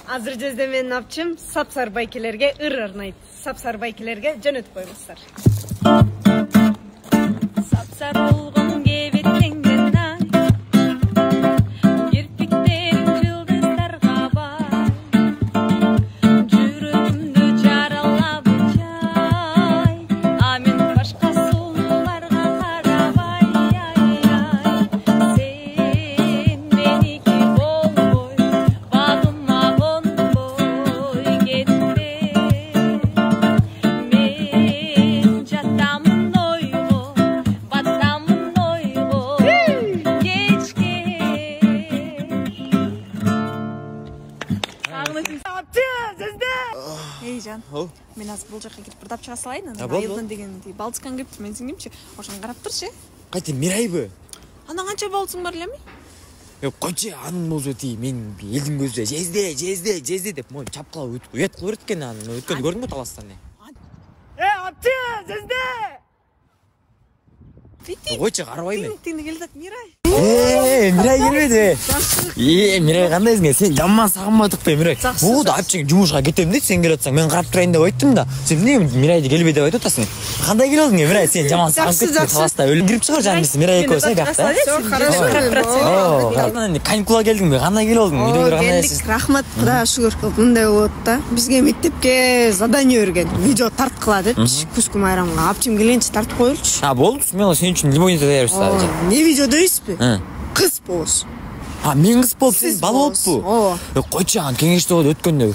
Азыр жерде менин апчым сапсар байкелерге ыр арнайт. Сапсар байкелерге жөнөтүп койгуздар. Сапсар болгон кебеттенген ай. Кирпиктериң жылдыздарга бай. Жүрөгүмдү жаралап жай. А мен башка сулууларга карабай ай. Сен меники болбой, багыма конбой кетпе. Мен жатамын ойго, батамын ойго кечке. Эй, Жан, мен азыр бул жака кетип бирдап чыга салайын. Айылдан деген Балтикан кепти, мен сиңдимчи. Ошон карап турчу. Кайты Мирайбы? Анда канча балсың бар элеми? Койчу анын болсо тий мен элдин көзүнө жезде деп моюн чапкылап уят кылып берет экен анын. Өткөндү көрдүңбү таластан? Апчы, жезде! Койчу карабайбы? Тиңди келдик, Мирай. Мирай келбеди. Мирай кандайсың? Сен жаман сагынбадыкпы, Мирай? Бул апчың жумушка кетем дейт, сен келип атсаң, мен карап турайын деп айттым да. Сен эмне Мирайды келбей деп айтып атасың? Кандай келип алдың, Мирай? Сен жаман сагынып кеттиң, таласта өлүп кирип чыгар жаныбыз, Мирай экөөбүз биякта. Хорошо. Каникула келдиңби? Кандай келип алдың? Үйдөгүлөр кандайсыз? Рахмат, Кудайга шүгүр. Мындай болот да. Бизге мектепке задание берген. Видео тарткыла депчи. Күзгү майрамга апчым келгенче тартып коелучу. Болду. Мен сен үчүн лимонад даярбыз sadece. Не видео дейсизби? Кыз болсун. Мен кыз болуп, сен бала болуппу? Ооба. Койчу аны кеңеште өткөндө